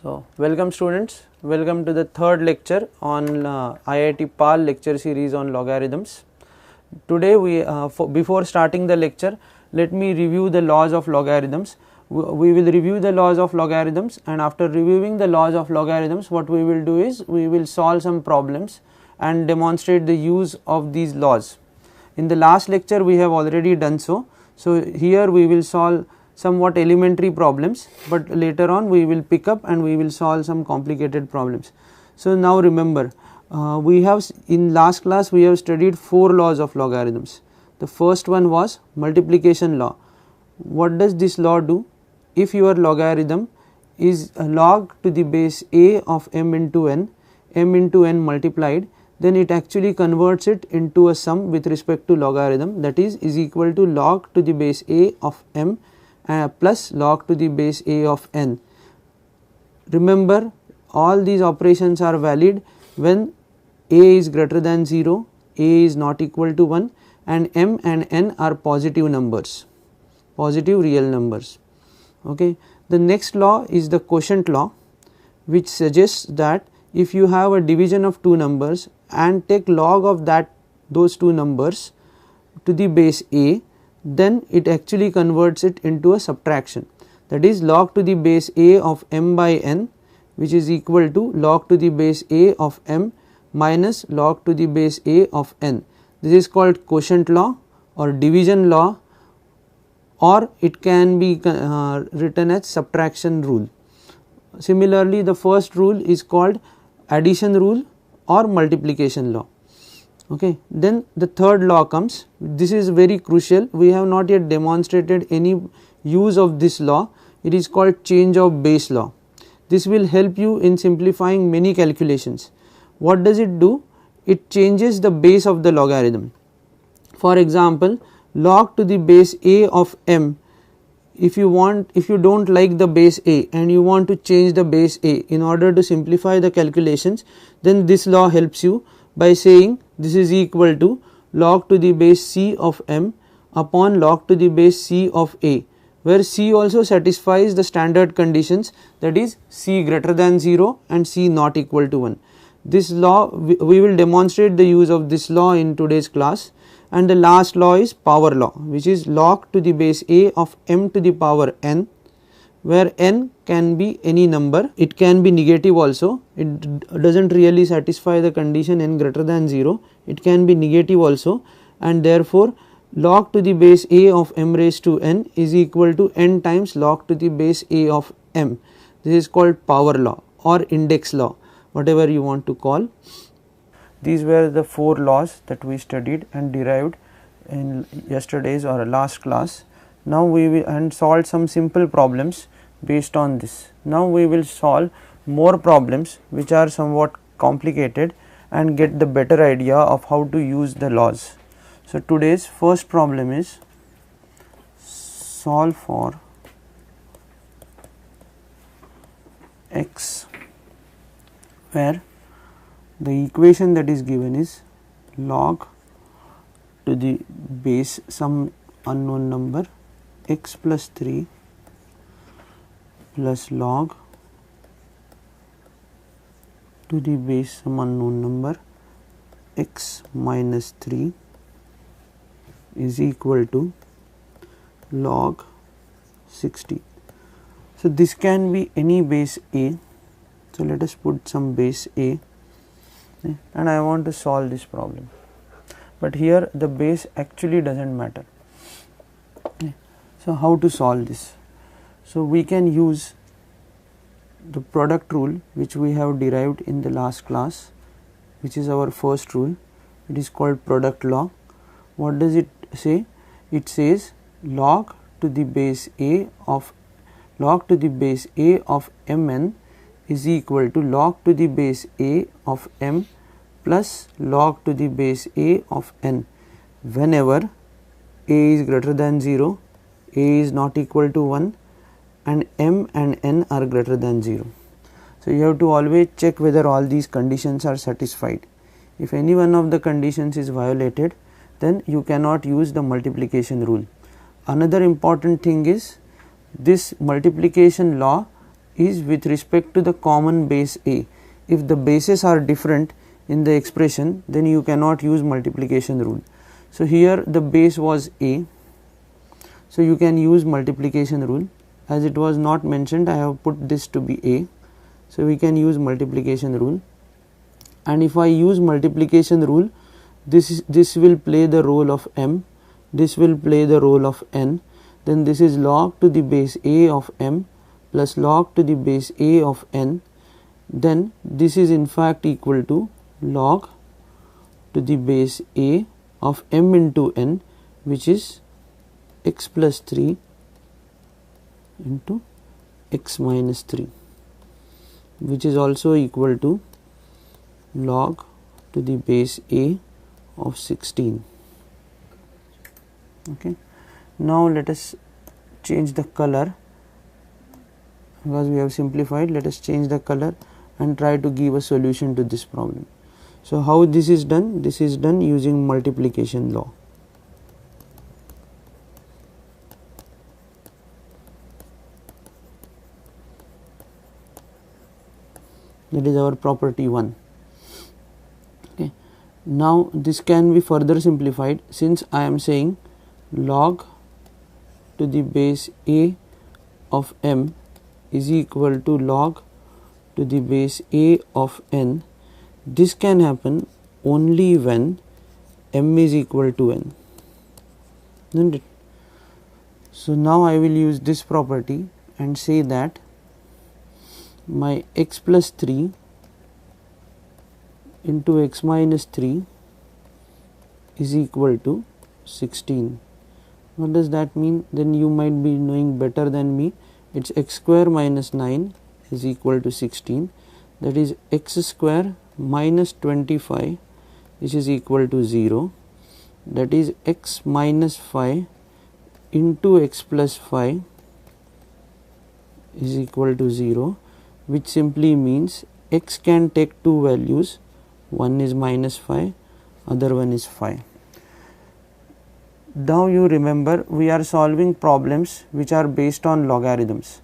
So, welcome students, welcome to the third lecture on IIT PAL lecture series on logarithms. Today we before starting the lecture, let me review the laws of logarithms. We will review the laws of logarithms, and after reviewing the laws of logarithms, what we will do is we will solve some problems and demonstrate the use of these laws. In the last lecture we have already done so. So, here we will solve somewhat elementary problems, but later on we will pick up and we will solve some complicated problems. So, now remember, we have in last class we have studied 4 laws of logarithms. The first one was multiplication law. What does this law do? If your logarithm is a log to the base a of m into n multiplied, then it actually converts it into a sum with respect to logarithm, that is equal to log to the base a of m plus log to the base a of n. Remember, all these operations are valid when a is greater than 0, a is not equal to 1, and m and n are positive numbers, positive real numbers. Okay. The next law is the quotient law, which suggests that if you have a division of two numbers and take log of those two numbers to the base a, then it actually converts it into a subtraction, that is log to the base a of m by n, which is equal to log to the base a of m minus log to the base a of n. This is called quotient law or division law, or it can be written as subtraction rule. Similarly, the first rule is called addition rule or multiplication law. Okay. Then the third law comes. This is very crucial. We have not yet demonstrated any use of this law. It is called change of base law. This will help you in simplifying many calculations. What does it do? It changes the base of the logarithm. For example, log to the base a of m. If you don't like the base a and you want to change the base a in order to simplify the calculations, then this law helps you by saying this is equal to log to the base c of m upon log to the base c of a, where c also satisfies the standard conditions, that is c greater than 0 and c not equal to 1. This law, we will demonstrate the use of this law in today's class. And the last law is power law, which is log to the base a of m to the power n, where n can be any number. It can be negative also. It does not really satisfy the condition n greater than 0. It can be negative also, and therefore log to the base a of m raised to n is equal to n times log to the base a of m. This is called power law or index law, whatever you want to call. These were the 4 laws that we studied and derived in yesterday's or last class. Now we will solve some simple problems based on this. Now we will solve more problems which are somewhat complicated and get the better idea of how to use the laws. So today's first problem is solve for x, where the equation that is given is log to the base some unknown number x plus 3 plus log to the base some unknown number x minus 3 is equal to log 60. So this can be any base a. So let us put some base a, and I want to solve this problem, but here the base actually does not matter. So how to solve this? So we can use the product rule which we have derived in the last class, which is our first rule. It is called product law. What does it say? It says log to the base a of mn is equal to log to the base a of m plus log to the base a of n whenever a is greater than 0, a is not equal to 1, and m and n are greater than 0. So you have to always check whether all these conditions are satisfied. If any one of the conditions is violated, then you cannot use the multiplication rule. Another important thing is this multiplication law is with respect to the common base a. If the bases are different in the expression, then you cannot use multiplication rule. So here the base was a, so you can use multiplication rule. As it was not mentioned, I have put this to be a, so we can use multiplication rule. And if I use multiplication rule, this will play the role of m, this will play the role of n, then this is log to the base a of m plus log to the base a of n, then this is in fact equal to log to the base a of m into n, which is x plus 3 into x minus 3, which is also equal to log to the base a of 16. Okay. Now let us change the color, because we have simplified. Let us change the color and try to give a solution to this problem. So how this is done? This is done using multiplication law. That is our property 1. Okay. Now this can be further simplified, since I am saying log to the base a of m is equal to log to the base a of n. This can happen only when m is equal to n, isn't it? So now I will use this property and say that my x plus 3 into x minus 3 is equal to 16. What does that mean? Then you might be knowing better than me. It's x square minus 9 is equal to 16. That is x square minus 25, which is equal to 0. That is x minus 5 into x plus 5 is equal to 0, which simply means x can take two values, one is minus 5, other one is 5. Now you remember, we are solving problems which are based on logarithms.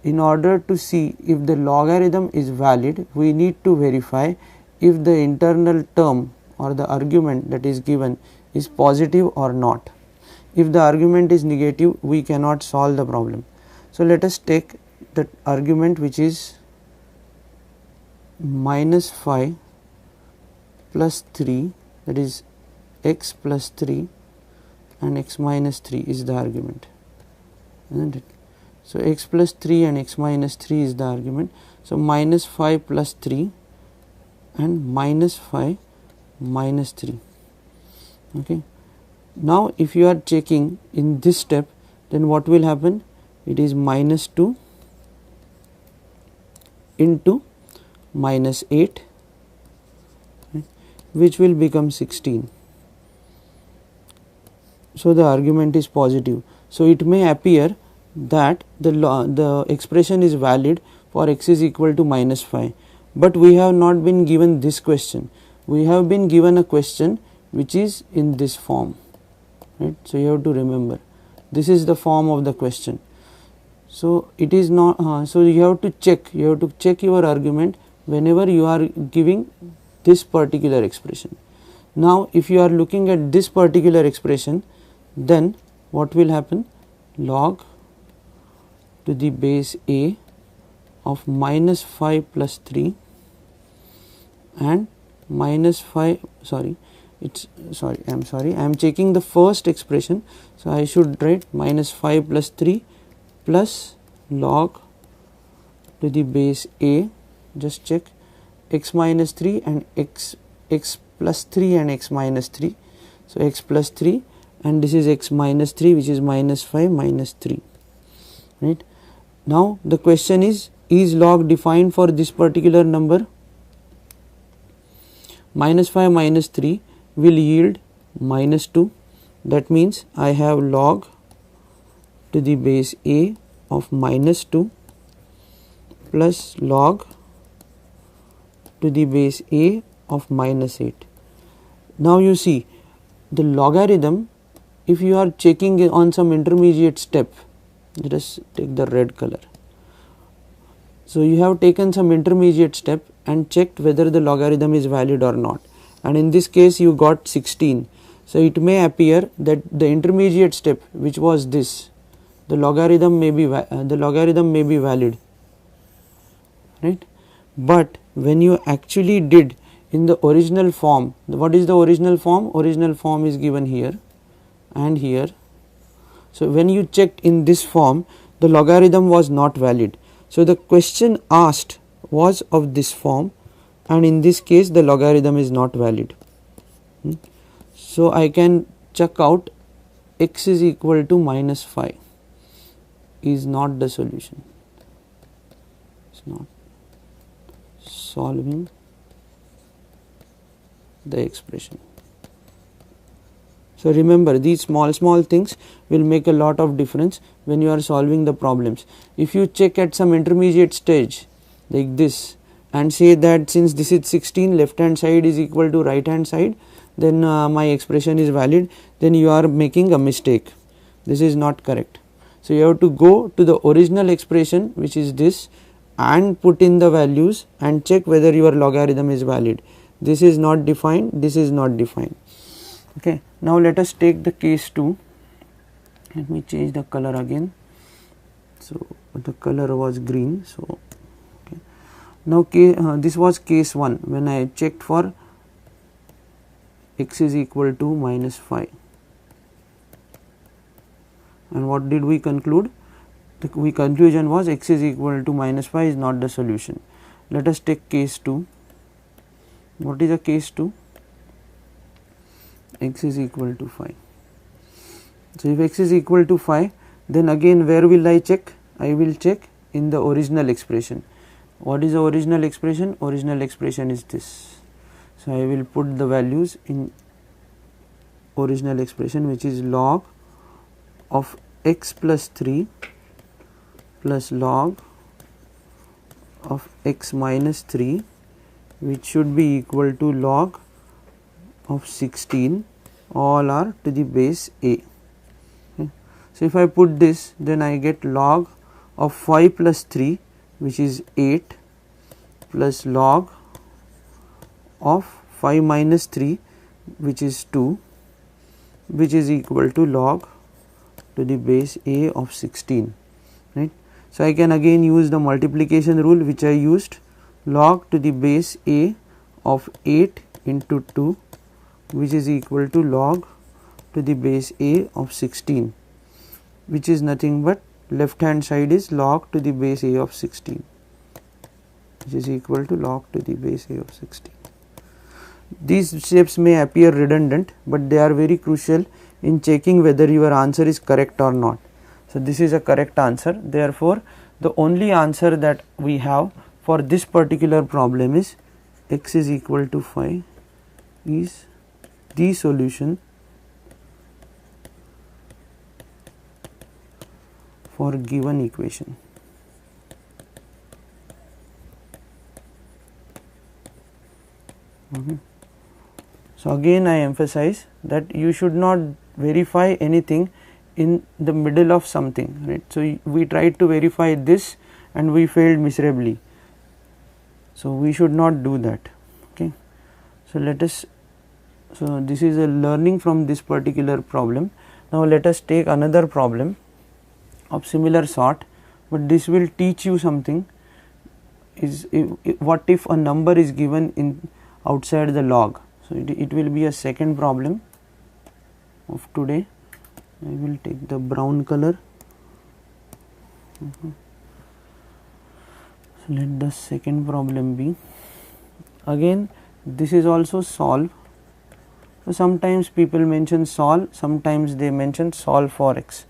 In order to see if the logarithm is valid, we need to verify if the internal term or the argument that is given is positive or not. If the argument is negative, we cannot solve the problem. So let us take the argument which is minus 5 plus 3, that is x plus 3 and x minus 3 is the argument, isn't it? So x plus 3 and x minus 3 is the argument. So minus 5 plus 3 and minus 5 minus 3. Okay. Now if you are checking in this step, then what will happen? It is minus 2 into minus 8, which will become 16. So the argument is positive. So it may appear that the expression is valid for x is equal to minus 5, but we have not been given this question. We have been given a question which is in this form, right? So you have to remember, this is the form of the question. So it is not, so you have to check your argument whenever you are giving this particular expression. Now if you are looking at this particular expression, then what will happen? Log to the base a of minus 5 plus 3 and minus 5, I am checking the first expression, so I should write minus 5 plus 3 plus log to the base a, just check, x minus 3 and x plus 3 and x minus 3. So x plus 3 and this is x minus 3, which is minus 5 minus 3, right? Now the question is log defined for this particular number? Minus 5 minus 3 will yield minus 2. That means I have log to the base a of minus 2 plus log to the base a of minus 8. Now you see the logarithm, if you are checking on some intermediate step, let us take the red color. So you have taken some intermediate step and checked whether the logarithm is valid or not, and in this case you got 16. So it may appear that the intermediate step, which was this, the logarithm may be valid, right? But when you actually did in the original form, what is the original form? Original form is given here and here. So when you checked in this form, the logarithm was not valid. So the question asked was of this form, and in this case the logarithm is not valid. So I can check out x is equal to minus 5 is not the solution. It's not solving the expression. So remember, these small things will make a lot of difference when you are solving the problems. If you check at some intermediate stage like this and say that since this is 16, left hand side is equal to right hand side, then my expression is valid, then you are making a mistake. This is not correct. So you have to go to the original expression, which is this, and put in the values and check whether your logarithm is valid. This is not defined, this is not defined. Okay. Now let us take the case 2. Let me change the color again. So the color was green. So okay. Now this was case 1 when I checked for x is equal to minus 5. And what did we conclude? The conclusion was x is equal to minus 5 is not the solution. Let us take case 2. What is a case 2? X is equal to 5. So if x is equal to 5, then again where will I check? I will check in the original expression. What is the original expression? Original expression is this. So I will put the values in original expression, which is log of x plus 3 plus log of x minus 3, which should be equal to log of 16, all are to the base a. Okay. So if I put this, then I get log of 5 plus 3, which is 8, plus log of 5 minus 3, which is 2, which is equal to log to the base a of 16, right. So I can again use the multiplication rule, which I used, log to the base a of 8 into 2, which is equal to log to the base a of 16, which is nothing but left hand side is log to the base a of 16, which is equal to log to the base a of 16. These steps may appear redundant, but they are very crucial in checking whether your answer is correct or not. So this is a correct answer. Therefore, the only answer that we have for this particular problem is x is equal to 5 is the solution for given equation. So again I emphasize that you should not verify anything in the middle of something, right. So we tried to verify this and we failed miserably. So we should not do that. Okay. So let us, so this is a learning from this particular problem. Now let us take another problem of similar sort, but this will teach you something. Is what if a number is given in outside the log? So it will be a second problem of today. I will take the brown color. So let the second problem be. Again, this is also solve. So sometimes people mention solve, sometimes they mention solve for x.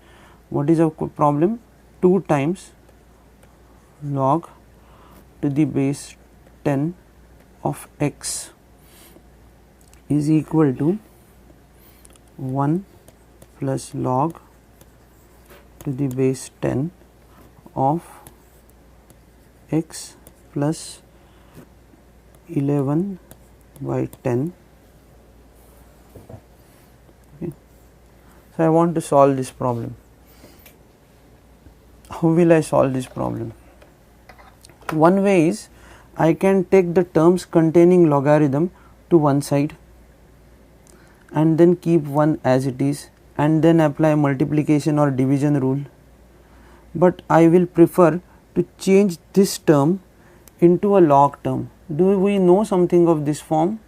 What is a problem? 2 times log to the base 10 of x is equal to 1 plus log to the base 10 of x plus 11 by 10. Okay. So I want to solve this problem. How will I solve this problem? One way is I can take the terms containing logarithm to one side and then keep 1 as it is and then apply multiplication or division rule, but I will prefer to change this term into a log term. Do we know something of this form?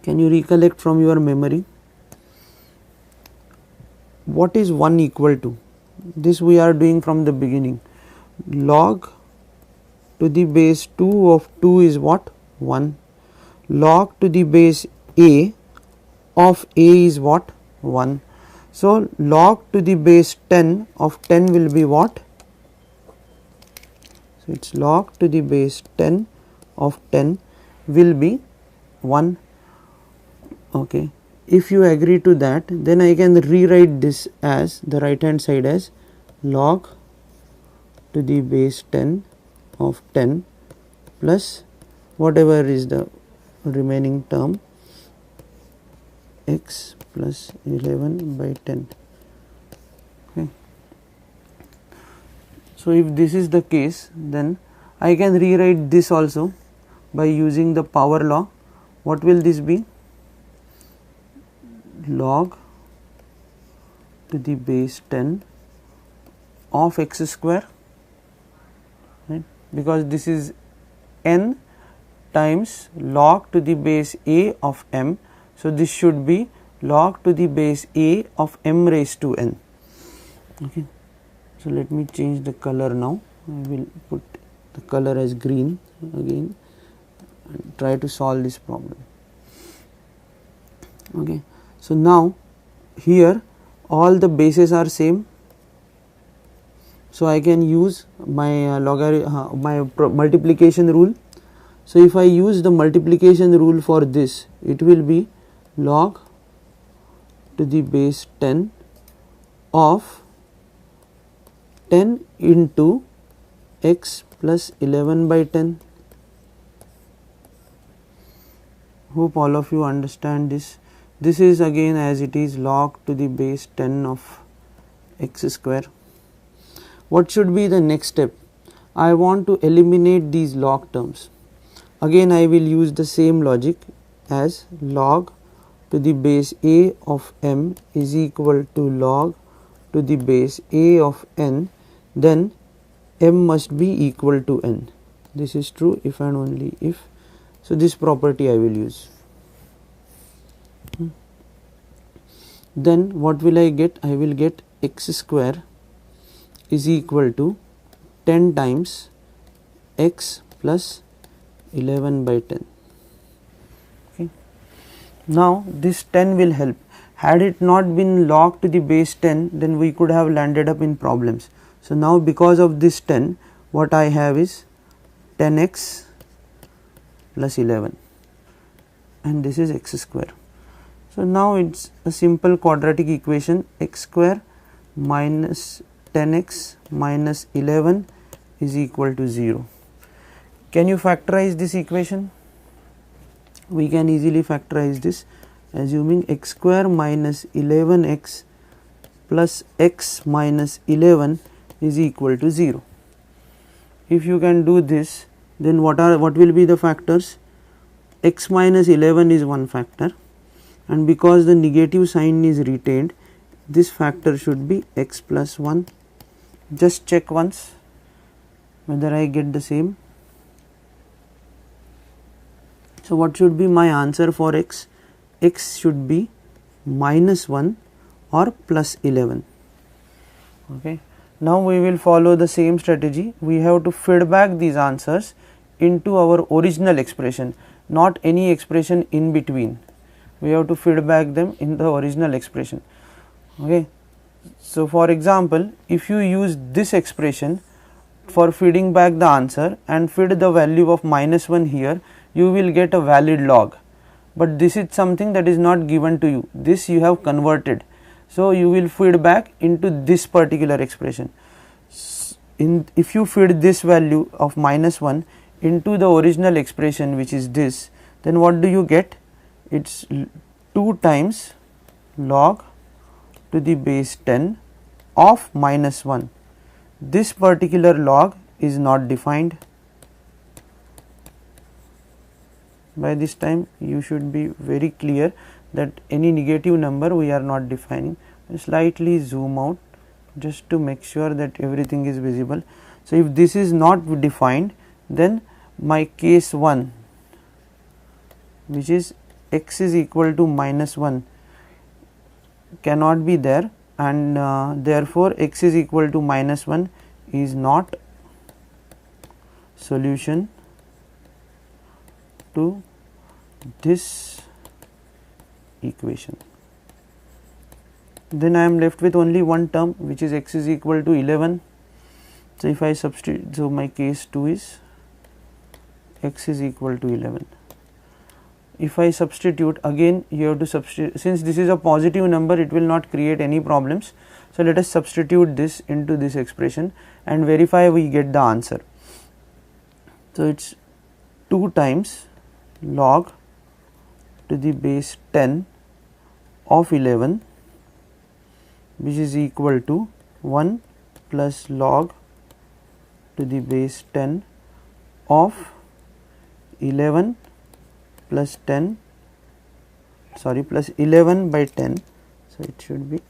Can you recollect from your memory? What is 1 equal to? This we are doing from the beginning. Log to the base 2 of 2 is what? 1. Log to the base a of a is what? 1. So, log to the base 10 of 10 will be what? So, it is log to the base 10 of 10 will be 1. Okay. If you agree to that, then I can rewrite this as the right hand side as log to the base 10 of 10 plus whatever is the remaining term x plus 11 by 10. Okay. So, if this is the case, then I can rewrite this also by using the power law. What will this be? Log to the base 10 of x square, right, because this is n times log to the base a of m. So, this should be log to the base a of m raised to n. Okay. So, let me change the color now. I will put the color as green again and try to solve this problem. Okay. So, now here all the bases are same. So, I can use my multiplication rule. So, if I use the multiplication rule for this, it will be log to the base 10 of 10 into x plus 11 by 10. Hope all of you understand this. This is again as it is log to the base 10 of x square. What should be the next step? I want to eliminate these log terms. Again I will use the same logic as log to the base a of m is equal to log to the base a of n, then m must be equal to n. This is true if and only if. So, this property I will use. Then what will I get? I will get x square is equal to 10 times x plus 11 by 10. Okay. Now, this 10 will help. Had it not been log to the base 10, then we could have landed up in problems. So, now because of this 10, what I have is 10x plus 11 and this is x square. So, now it is a simple quadratic equation, x square minus 10x minus 11 is equal to 0. Can you factorize this equation? We can easily factorize this, assuming x square minus 11x plus x minus 11 is equal to 0. If you can do this, then what will be the factors? X minus 11 is one factor, and because the negative sign is retained, this factor should be x plus 1. Just check once whether I get the same. So, what should be my answer for x? X should be minus 1 or plus 11. Okay. Now, we will follow the same strategy. We have to feed back these answers into our original expression, not any expression in between. We have to feed back them in the original expression. Okay. So, for example, if you use this expression for feeding back the answer and feed the value of minus 1 here, you will get a valid log, but this is something that is not given to you, this you have converted. So, you will feed back into this particular expression. If you feed this value of minus 1 into the original expression, which is this, then what do you get? It is 2 times log to the base 10 of minus 1. This particular log is not defined. By this time you should be very clear that any negative number we are not defining. Slightly zoom out just to make sure that everything is visible. So, if this is not defined, then my case 1, which is x is equal to minus 1, cannot be there, and therefore, x is equal to minus 1 is not solution to this equation. Then I am left with only one term, which is x is equal to 11. So, if I substitute, so my case 2 is x is equal to 11. If I substitute, again you have to substitute, since this is a positive number, it will not create any problems. So, let us substitute this into this expression and verify we get the answer. So, it is 2 times log to the base 10 of 11, which is equal to 1 plus log to the base 10 of 11 plus 10, sorry, plus 11 by 10. So, it should be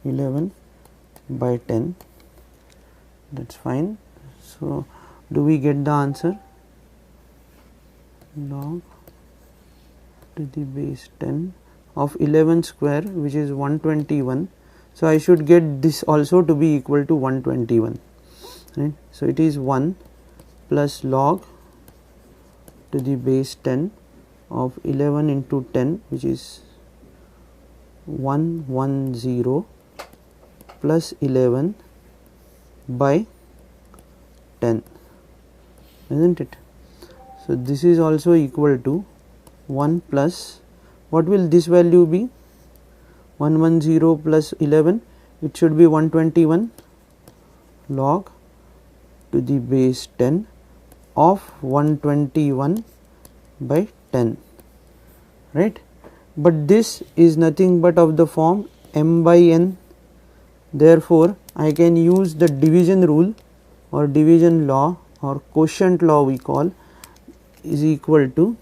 11 by 10, that is fine. So, do we get the answer? Log to the base 10 of 11 square, which is 121. So, I should get this also to be equal to 121, right. So, it is 1 plus log to the base 10 of 11 into 10, which is 110 plus 11 by 10, isn't it? So, this is also equal to 1 plus, what will this value be? 110 plus 11, it should be 121 log to the base 10 of 121 by 10, right. But this is nothing but of the form m by n. Therefore, I can use the division rule or division law or quotient law we call, is equal to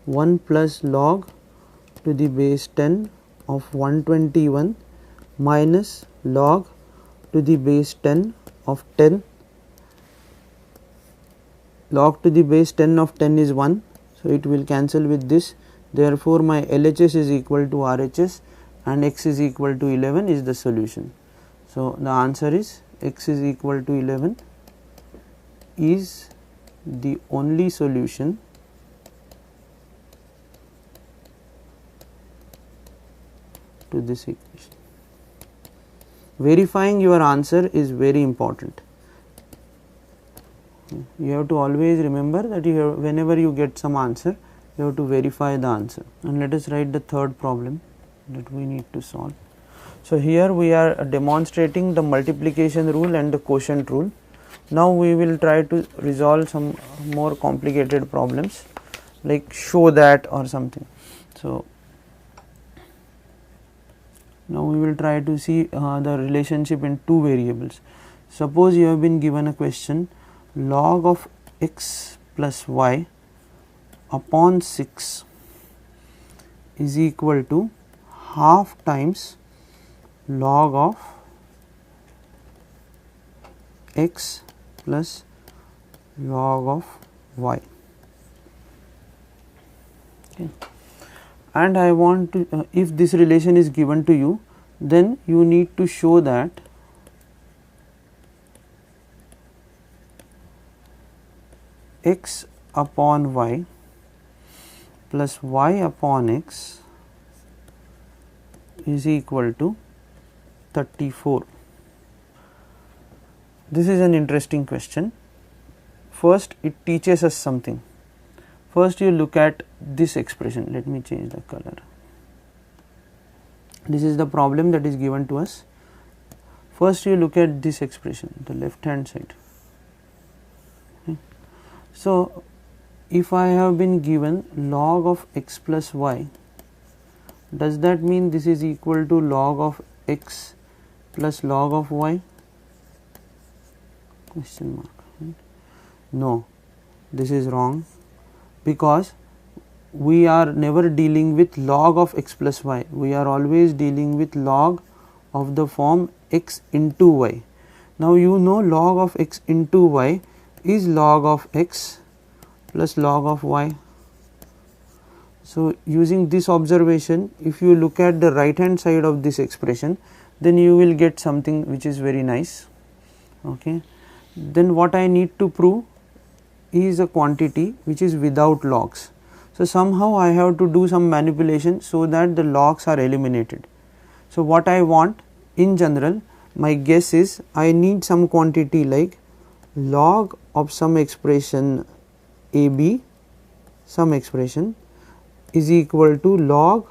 1 plus log to the base 10 of 121 minus log to the base 10 of 10. Log to the base 10 of 10 is 1. So, it will cancel with this. Therefore, my LHS is equal to RHS and x is equal to 11 is the solution. So, the answer is x is equal to 11 is the only solution to this equation. Verifying your answer is very important. You have to always remember that you have, whenever you get some answer, you have to verify the answer. And let us write the third problem that we need to solve. So, here we are demonstrating the multiplication rule and the quotient rule. Now, we will try to resolve some more complicated problems like show that or something. So, now we will try to see the relationship in two variables. Suppose you have been given a question, log of x plus y upon 6 is equal to half times log of x plus log of y. Okay. And I want to, if this relation is given to you, then you need to show that x upon y plus y upon x is equal to 34. This is an interesting question. First, it teaches us something. First, you look at this expression. Let me change the color. This is the problem that is given to us. First, you look at this expression, the left hand side. Okay. So, if I have been given log of x plus y, does that mean this is equal to log of x plus log of y, question mark, right? No, this is wrong, because we are never dealing with log of x plus y, we are always dealing with log of the form x into y. Now you know log of x into y is log of x plus log of y. So using this observation, if you look at the right hand side of this expression, then you will get something which is very nice. Okay. Then what I need to prove is a quantity which is without logs. So somehow I have to do some manipulation so that the logs are eliminated. So what I want in general, my guess is I need some quantity like log of some expression AB, some expression is equal to log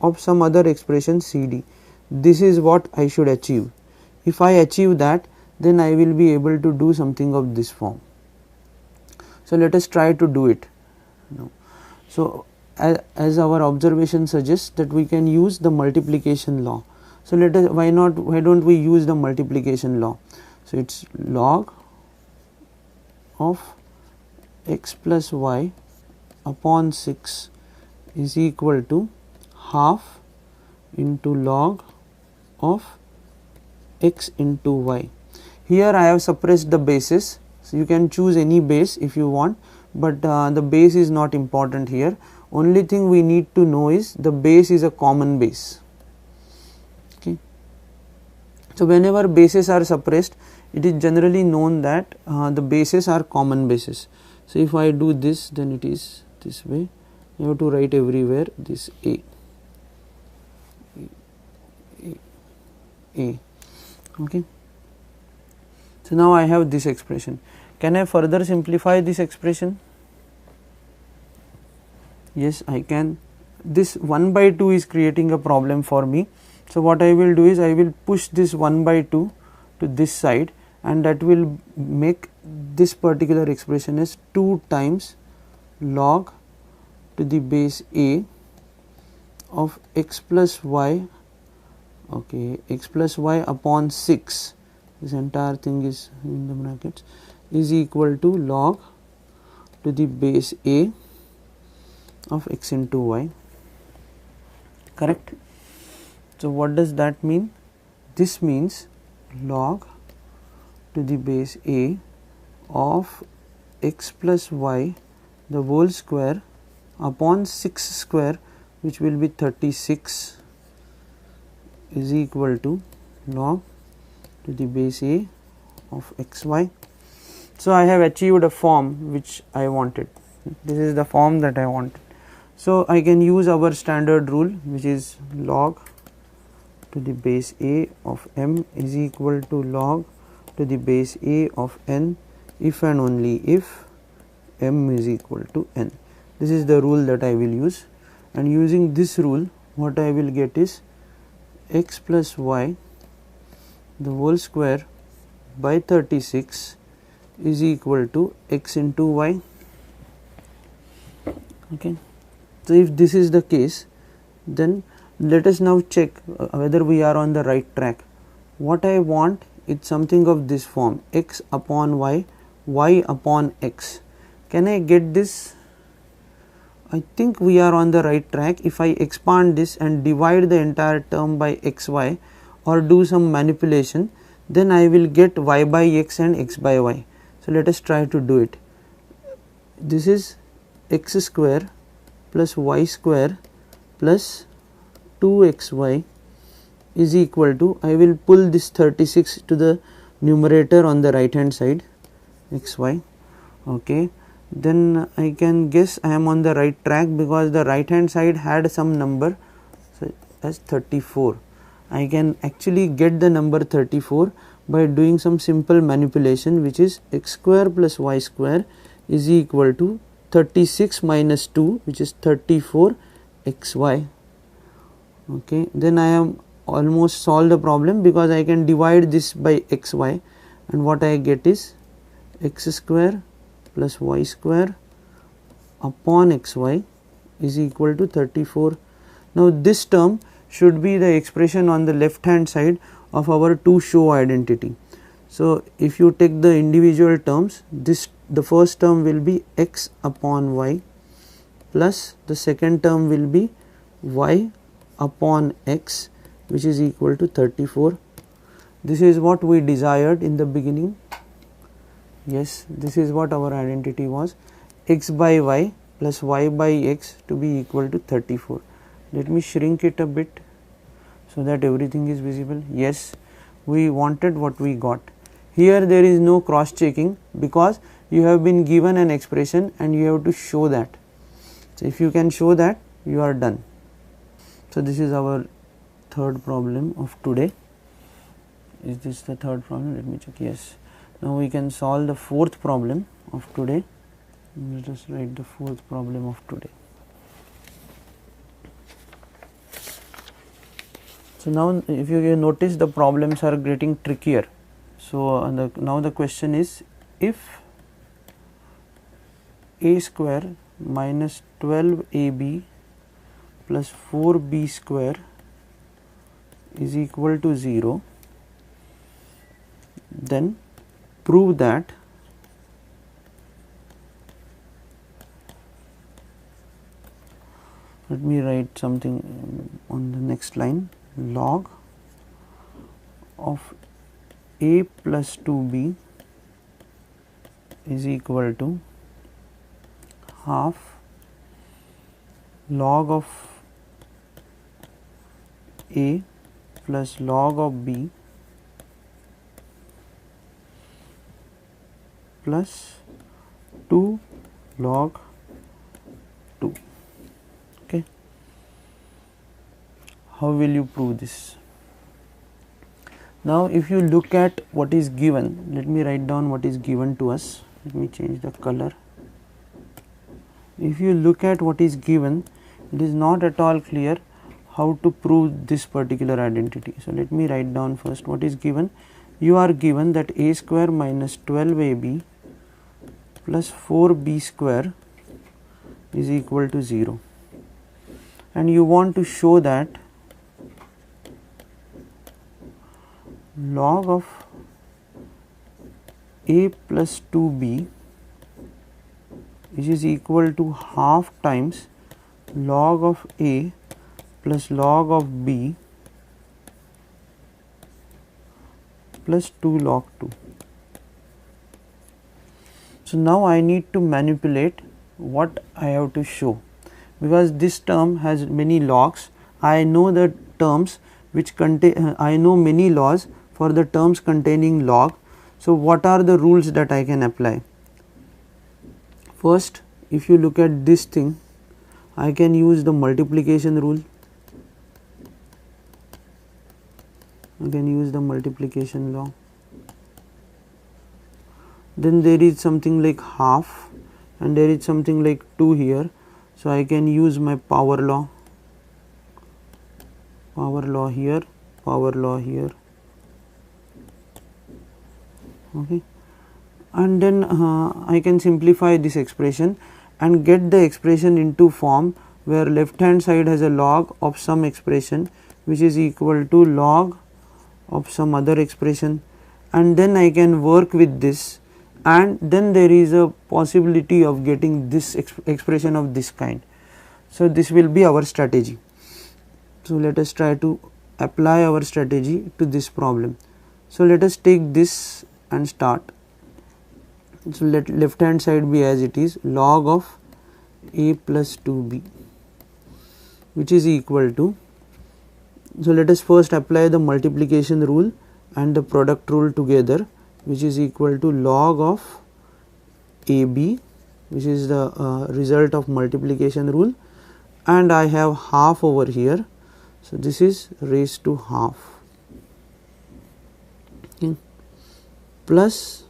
of some other expression CD. This is what I should achieve. If I achieve that, then I will be able to do something of this form. So let us try to do it now. So as our observation suggests that we can use the multiplication law. So let us, why don't we use the multiplication law? So it's log of x plus y upon 6 is equal to half into log of x into y. Here I have suppressed the bases, so you can choose any base if you want, but the base is not important here. Only thing we need to know is the base is a common base. Okay. So whenever bases are suppressed, it is generally known that the bases are common bases. So if I do this, then it is this way. You have to write everywhere this A. Okay. So now I have this expression. Can I further simplify this expression? Yes, I can. This 1 by 2 is creating a problem for me. So what I will do is I will push this 1 by 2 to this side, and that will make this particular expression as 2 times log to the base A of x plus y, okay, x plus y upon 6, this entire thing is in the brackets, is equal to log to the base A of x into y, correct? So what does that mean? This means log to the base A of x plus y the whole square upon 6 square, which will be 36, is equal to log to the base A of xy. So I have achieved a form which I wanted. This is the form that I wanted. So I can use our standard rule, which is log to the base A of m is equal to log to the base A of n if and only if m is equal to n. This is the rule that I will use, and using this rule what I will get is x plus y the whole square by 36 is equal to x into y. Okay. So if this is the case, then let us now check whether we are on the right track. What I want is something of this form, x upon y, y upon x. Can I get this? I think we are on the right track. If I expand this and divide the entire term by xy or do some manipulation, then I will get y by x and x by y. So let us try to do it. This is x square plus y square plus 2xy is equal to, I will pull this 36 to the numerator on the right hand side, xy. Okay. Then I can guess I am on the right track because the right hand side had some number, so as 34. I can actually get the number 34 by doing some simple manipulation, which is x square plus y square is equal to 36 minus 2, which is 34 xy. Okay. Then I am almost solved the problem because I can divide this by xy, and what I get is x square plus y square upon xy is equal to 34. Now this term should be the expression on the left hand side of our to show identity. So if you take the individual terms, the first term will be x upon y plus the second term will be y upon x, which is equal to 34. This is what we desired in the beginning. Yes, this is what our identity was, x by y plus y by x to be equal to 34. Let me shrink it a bit so that everything is visible. Yes, we wanted what we got. Here there is no cross checking because you have been given an expression and you have to show that. So if you can show that, you are done. So this is our third problem of today. Is this the third problem? Let me check. Yes. Now we can solve the fourth problem of today. Let us write the fourth problem of today. So now if you notice, the problems are getting trickier. So now the question is, if a square minus 12ab plus 4b square is equal to 0, then prove that let me write something on the next line, log of a plus 2b is equal to half log of a plus log of b plus 2 log 2. Okay. How will you prove this? Now if you look at what is given, let me write down what is given to us. Let me change the color. If you look at what is given, it is not at all clear how to prove this particular identity. So let me write down first what is given. You are given that a square minus 12ab plus 4b square is equal to 0, and you want to show that log of a plus 2b which is equal to half times log of a plus log of b plus 2 log 2. So now I need to manipulate what I have to show, because this term has many logs. I know the terms which contain, I know many laws for the terms containing log. So what are the rules that I can apply? First, if you look at this thing, I can use the multiplication rule. I can use the multiplication law. Then there is something like half and there is something like 2 here. So I can use my power law. Power law here, power law here. Okay. And then I can simplify this expression and get the expression into form where left hand side has a log of some expression which is equal to log of some other expression, and then I can work with this, and then there is a possibility of getting this expression of this kind. So this will be our strategy. So let us try to apply our strategy to this problem. So let us take this and start. So let left hand side be as it is, log of a plus 2b, which is equal to, so let us first apply the multiplication rule and the product rule together, which is equal to log of ab, which is the result of multiplication rule, and I have half over here. So this is raised to half, okay, plus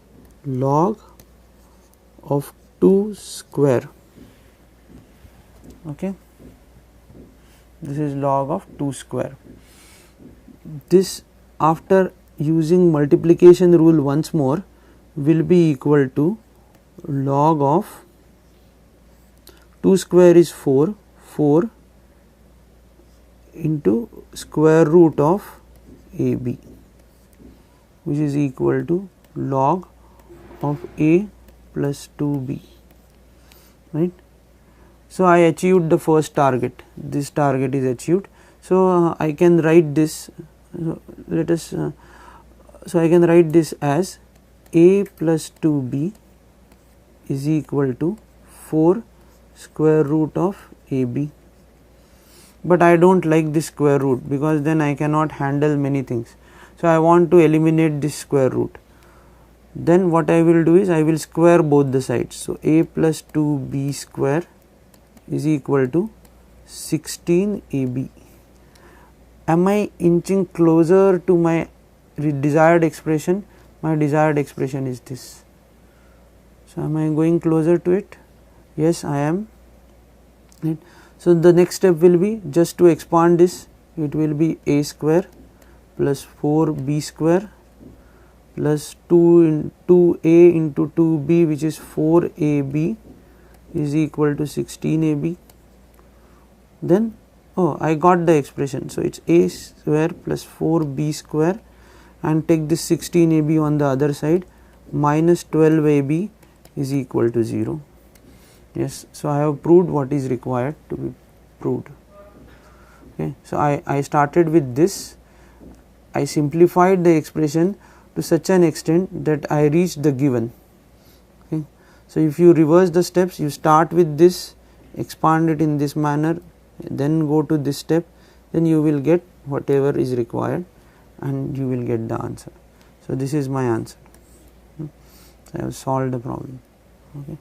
log of 2 square. Okay, this is log of 2 square. This, after using multiplication rule once more, will be equal to log of 2 square is 4, 4 into square root of AB. which is equal to log of a plus 2b, right. So, I achieved the first target, this target is achieved. So, I can write this, let us, so I can write this as a plus 2b is equal to 4 square root of ab, but I do not like this square root because then I cannot handle many things. So, I want to eliminate this square root. Then what I will do is I will square both the sides. So, a plus 2b square is equal to 16ab. Am I inching closer to my desired expression? My desired expression is this. So, am I going closer to it? Yes, I am. Right. So, the next step will be just to expand this, it will be a square plus 4b square plus 2a into 2b, which is 4ab, is equal to 16ab. Then I got the expression. So, it is a square plus 4b square, and take this 16ab on the other side, minus 12ab is equal to 0. Yes. So, I have proved what is required to be proved. Okay. So, I started with this, I simplified the expression to such an extent that I reached the given. Okay. So, if you reverse the steps, you start with this, expand it in this manner, then go to this step, then you will get whatever is required and you will get the answer. So, this is my answer. So, I have solved the problem. Okay.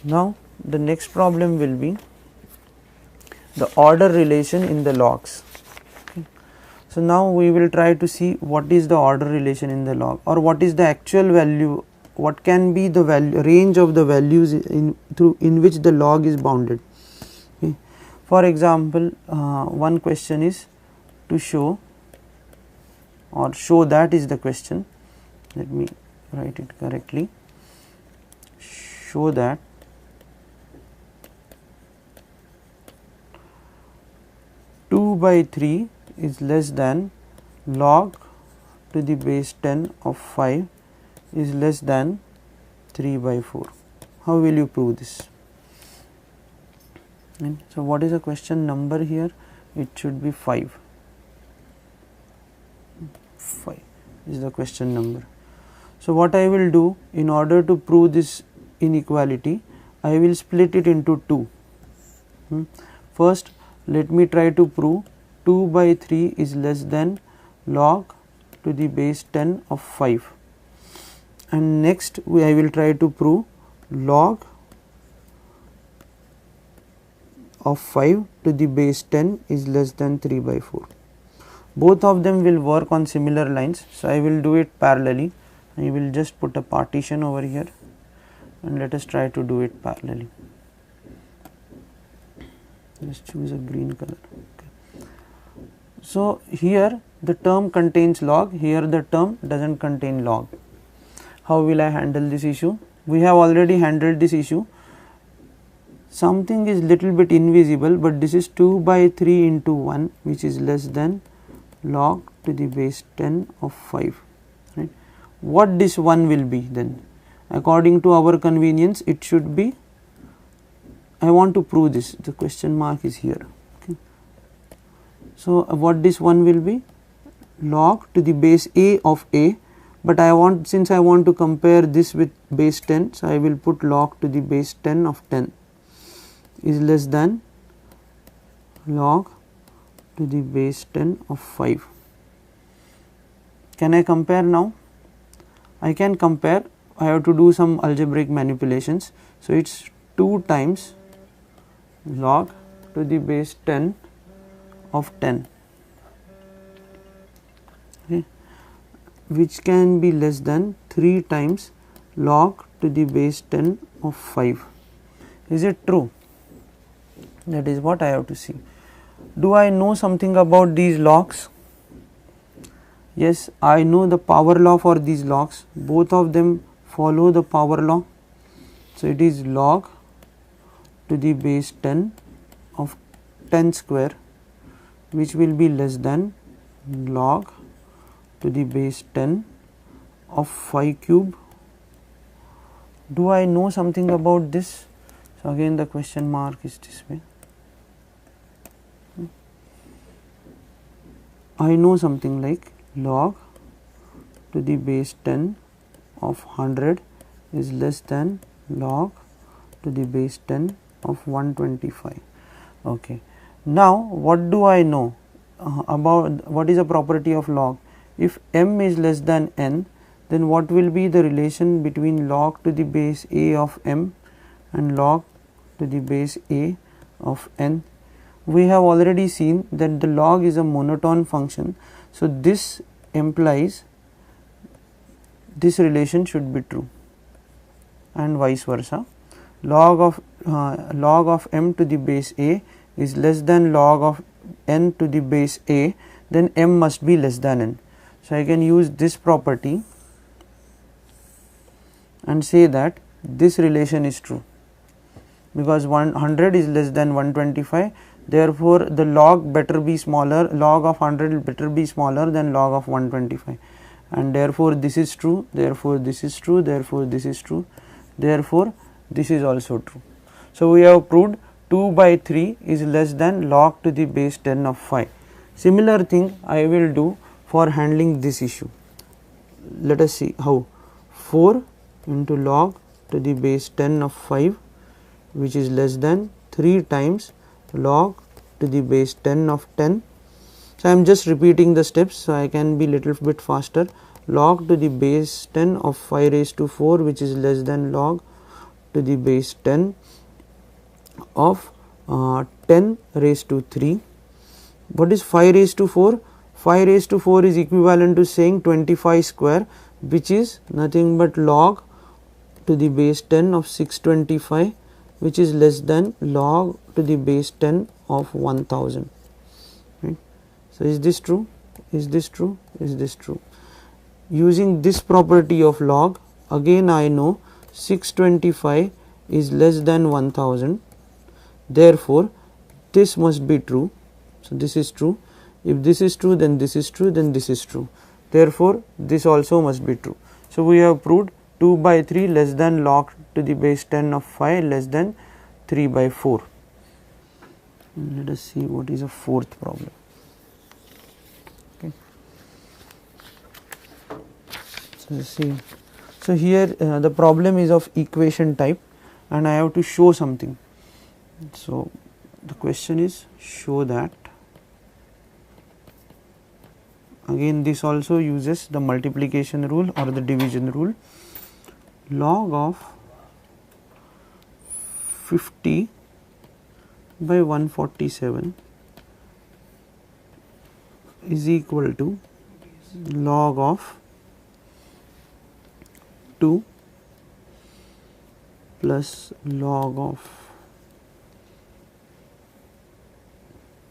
Now, the next problem will be the order relation in the logs. So, now we will try to see what is the order relation in the log, or what is the actual value, what can be the value range of the values in which the log is bounded. Okay. For example, one question is to show, or show that is the question, let me write it correctly, show that two by 3 is less than log to the base 10 of 5 is less than 3 by 4. How will you prove this? And so, what is the question number here? It should be 5. 5 is the question number. So, what I will do in order to prove this inequality, I will split it into 2. First, let me try to prove 2 by 3 is less than log to the base 10 of 5, and next I will try to prove log of 5 to the base 10 is less than 3 by 4. Both of them will work on similar lines. So, I will do it parallelly. I will just put a partition over here and let us try to do it parallelly. Let's choose a green color. Okay. So, here the term contains log, here the term does not contain log. How will I handle this issue? We have already handled this issue. Something is little bit invisible, but this is 2 by 3 into 1, which is less than log to the base 10 of 5. Right. What this 1 will be then? According to our convenience, it should be, I want to prove this, the question mark is here. Okay. So, what this 1 will be? Log to the base a of a, but I want, since I want to compare this with base 10, so I will put log to the base 10 of 10 is less than log to the base 10 of 5. Can I compare now? I can compare. I have to do some algebraic manipulations. So, it is 2 times log to the base 10 of 10, okay, which can be less than 3 times log to the base 10 of 5. Is it true? That is what I have to see. Do I know something about these logs? Yes, I know the power law for these logs. Both of them follow the power law. So, it is log to the base 10 of 10 square, which will be less than log to the base 10 of 5 cube. Do I know something about this? So again the question mark is this way. I know something like log to the base 10 of 100 is less than log to the base 10 of 125. Okay. Now what do I know about what is a property of log? If m is less than n, then what will be the relation between log to the base a of m and log to the base a of n? We have already seen that the log is a monotone function. So this implies this relation should be true, and vice versa. Log of m to the base a is less than log of n to the base a, then m must be less than n. So I can use this property and say that this relation is true, because 100 is less than 125. Therefore the log better be smaller, log of 100 better be smaller than log of 125, and therefore this is true, therefore this is true, therefore this is true, therefore this is also true. So we have proved 2 by 3 is less than log to the base 10 of 5. Similar thing I will do for handling this issue. Let us see how. 4 into log to the base 10 of 5, which is less than 3 times log to the base 10 of 10. So I am just repeating the steps so I can be little bit faster. Log to the base 10 of 5 raised to 4, which is less than log to the base 10 of 10 raised to 3. What is 5 raised to 4? 5 raised to 4 is equivalent to saying 25 square, which is nothing but log to the base 10 of 625, which is less than log to the base 10 of 1000. Right. So is this true? Is this true? Is this true? Using this property of log, again I know 625 is less than 1000. Therefore this must be true. So this is true. If this is true, then this is true, then this is true. Therefore this also must be true. So we have proved 2 by 3 less than log to the base 10 of 5 less than 3 by 4. Let us see what is a fourth problem. Okay. So see, so here the problem is of equation type, and I have to show something. So the question is, show that. Again this also uses the multiplication rule or the division rule. Log of 50 by 147 is equal to log of 2 plus log of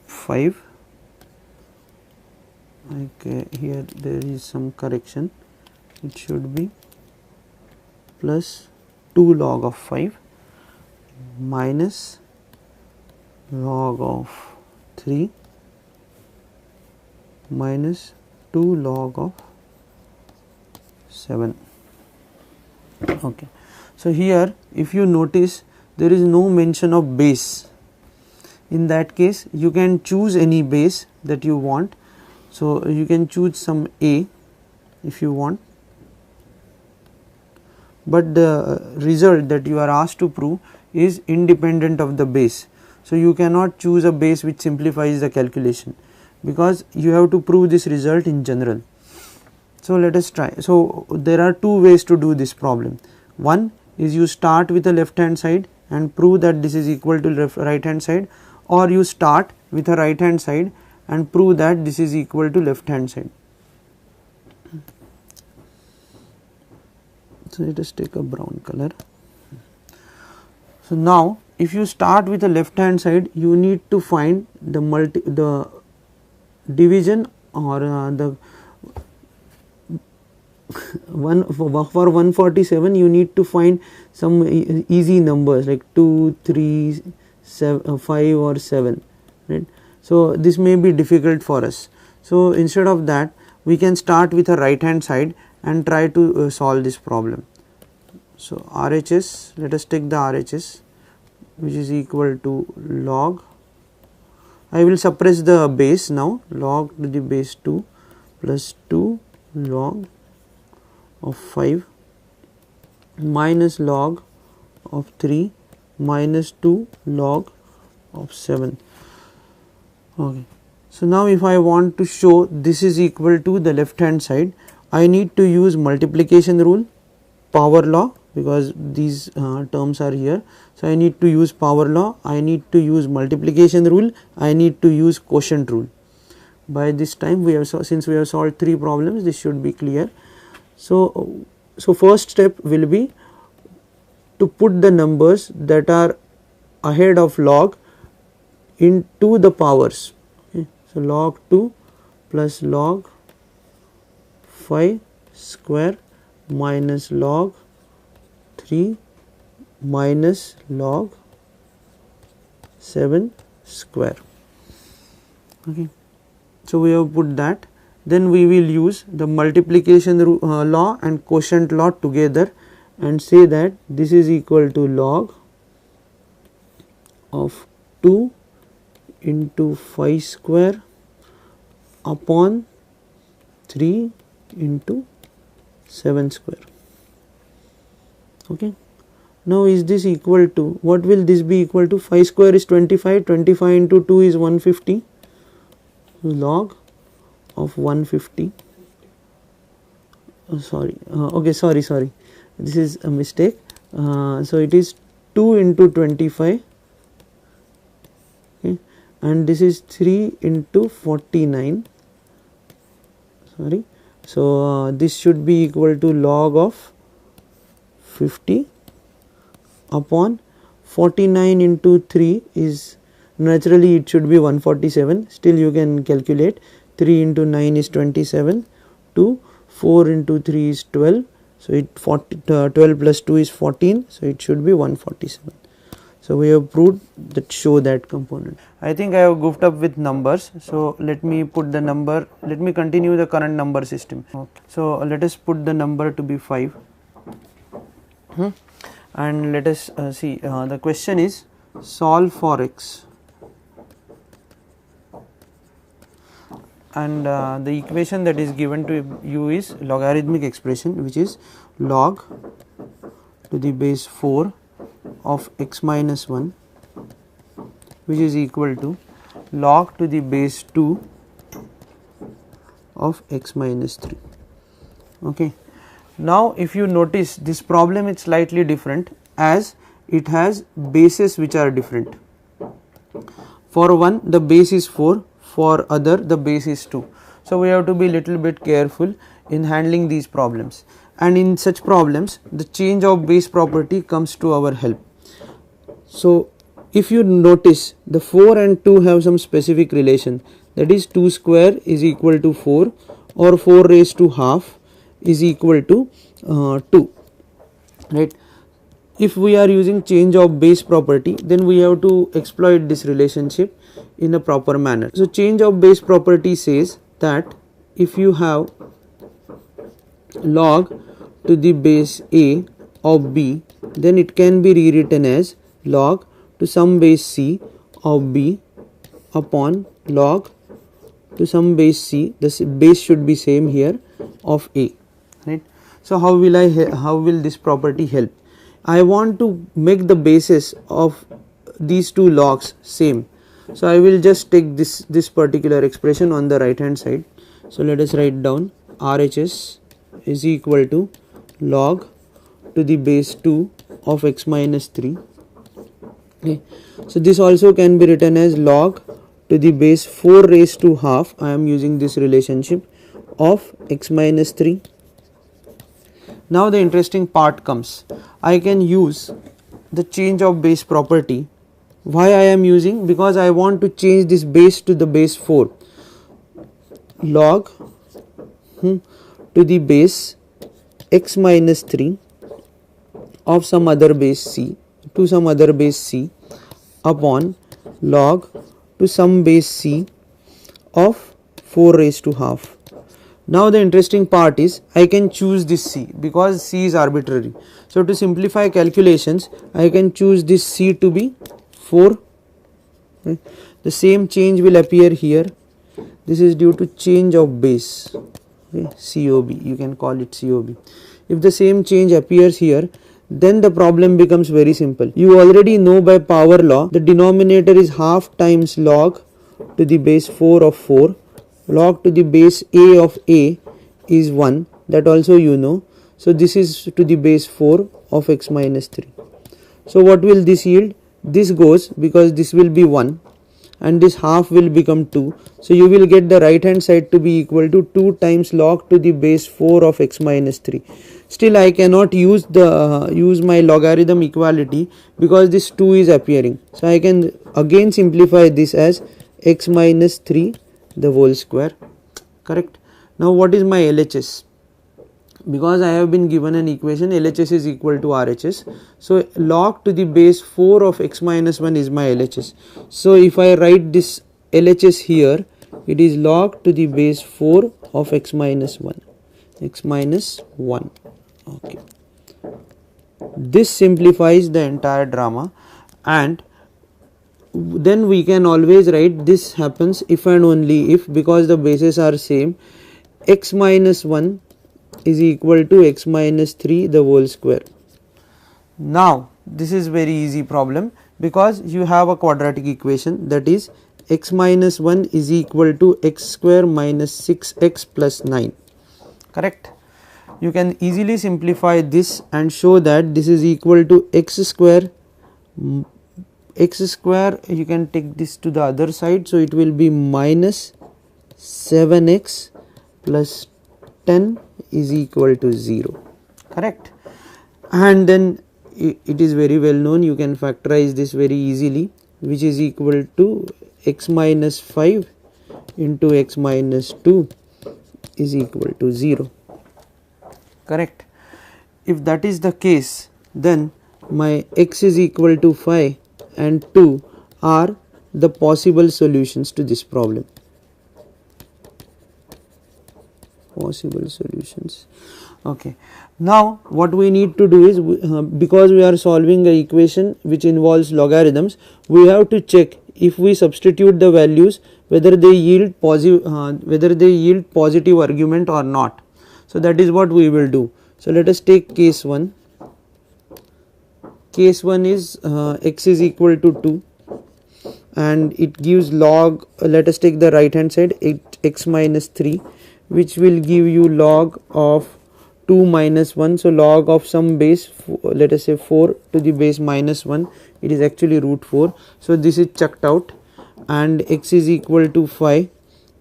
5. Okay, here there is some correction. It should be plus 2 log of 5 minus log of 3 minus 2 log of 7. Okay. So here if you notice there is no mention of base. In that case you can choose any base that you want. So you can choose some a if you want, but the result that you are asked to prove is independent of the base. So you cannot choose a base which simplifies the calculation, because you have to prove this result in general. So let us try. So there are two ways to do this problem. One is you start with the left hand side and prove that this is equal to right hand side, or you start with a right hand side and prove that this is equal to left hand side. So let us take a brown color. So now if you start with the left hand side, you need to find the division or the for 147 you need to find some easy numbers like 2, 3, 7, 5 or 7, right. So this may be difficult for us. So instead of that, we can start with a right hand side and try to solve this problem. So, RHS, let us take the RHS, which is equal to log, I will suppress the base now, log to the base 2 plus 2 log of 5 minus log of 3 minus 2 log of 7. Okay. So, now if I want to show this is equal to the left hand side, I need to use multiplication rule, power law, because these terms are here. So, I need to use power law, I need to use multiplication rule, I need to use quotient rule. By this time we have since we have solved 3 problems, this should be clear. So, first step will be to put the numbers that are ahead of log into the powers. Okay. So, log 2 plus log 5 square minus log 3 minus log 7 square. Okay. So, we have put that, then we will use the multiplication law and quotient law together and say that this is equal to log of 2 into 5 square upon 3 into 7 square. Okay. Now, is this equal to, what will this be equal to? 5 square is 25, 25 into 2 is 150, log of 150, sorry, this is a mistake. So, it is 2 into 25, okay, and this is 3 into 49, sorry. So, this should be equal to log of 50 upon 49 into 3 is, naturally it should be 147, still you can calculate, 3 into 9 is 27, 4 into 3 is 12, so 12 plus 2 is 14, so it should be 147. So, we have proved that, show that component. I think I have goofed up with numbers, so let me put the number, let me continue the current number system. Okay. So, let us put the number to be 5. And let us see, the question is solve for x, and the equation that is given to you is logarithmic expression, which is log to the base 4 of x minus 1, which is equal to log to the base 2 of x minus 3. Okay. Now, if you notice, this problem is slightly different as it has bases which are different. For one, the base is 4, for other the base is 2. So, we have to be little bit careful in handling these problems, and in such problems the change of base property comes to our help. So, if you notice, the 4 and 2 have some specific relation, that is 2 square is equal to 4 or 4 raised to half is equal to 2, right. If we are using change of base property, then we have to exploit this relationship in a proper manner. So, change of base property says that if you have log to the base a of b, then it can be rewritten as log to some base c of b upon log to some base c, the base should be same here, of a, right. So, how will this property help? I want to make the bases of these two logs same. So, I will just take this particular expression on the right hand side. So, let us write down RHS is equal to log to the base 2 of x minus 3. Okay. So, this also can be written as log to the base 4 raised to half, I am using this relationship, of x minus 3. Now, the interesting part comes, I can use the change of base property. Why I am using? Because I want to change this base to the base 4, log to the base x minus 3 of some other base c to some other base c upon log to some base c of 4 raised to half. Now the interesting part is I can choose this c because c is arbitrary. So to simplify calculations, I can choose this c to be 4. Okay. The same change will appear here. This is due to change of base. Okay. COB, you can call it COB. If the same change appears here, then the problem becomes very simple. You already know by power law the denominator is half times log to the base 4 of 4. Log to the base a of a is 1, that also you know. So this is to the base 4 of x minus 3. So what will this yield? This goes because this will be 1 and this half will become 2. So you will get the right hand side to be equal to 2 times log to the base 4 of x minus 3. Still I cannot use the use my logarithm equality because this 2 is appearing. So I can again simplify this as x minus 3 the whole square. Correct. Now what is my LHS? Because I have been given an equation, LHS is equal to RHS. So log to the base 4 of x minus 1 is my LHS. So if I write this LHS here, it is log to the base 4 of x minus 1. X minus 1. Okay. This simplifies the entire drama, and then we can always write this happens if and only if, because the bases are same, x minus 1 is equal to x minus 3 the whole square. Now this is very easy problem because you have a quadratic equation, that is x minus 1 is equal to x square minus 6x plus 9. Correct. You can easily simplify this and show that this is equal to x square. X square, you can take this to the other side, so it will be minus 7x plus 10 is equal to 0. Correct. And then it is very well known, you can factorize this very easily, which is equal to x minus 5 into x minus 2 is equal to 0. Correct. If that is the case, then my x is equal to 5 and 2 are the possible solutions to this problem. Possible solutions. Okay. Now what we need to do is, because we are solving an equation which involves logarithms, we have to check if we substitute the values whether they yield positive argument or not. So that is what we will do. So let us take case 1. Case 1 is x is equal to 2 and it gives log, let us take the right hand side, x minus 3, which will give you log of 2 minus 1. So log of some base, let us say 4 to the base minus 1, it is actually root 4. So this is chucked out, and x is equal to 5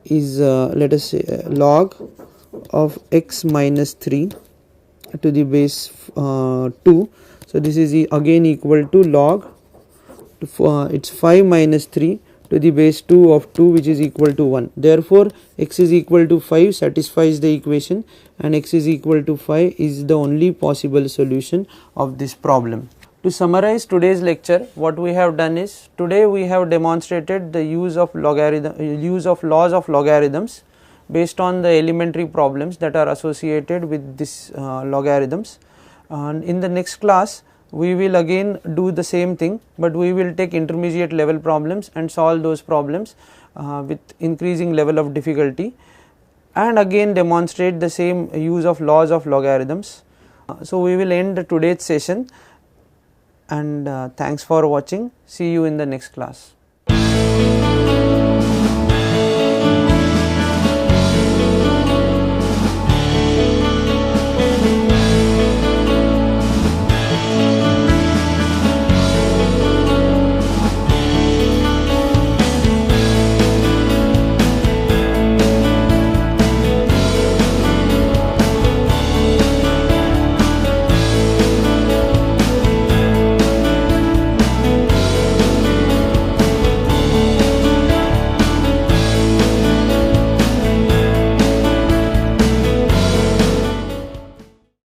is let us say log of x minus 3 to the base 2. So this is again equal to log, it's 5 minus 3 to the base 2 of 2, which is equal to 1. Therefore x is equal to 5 satisfies the equation, and x is equal to 5 is the only possible solution of this problem. To summarize today's lecture, what we have done is, today we have demonstrated the use of laws of logarithms based on the elementary problems that are associated with this logarithms. And in the next class we will again do the same thing, but we will take intermediate level problems and solve those problems with increasing level of difficulty, and again demonstrate the same use of laws of logarithms. So we will end today's session, and thanks for watching. See you in the next class.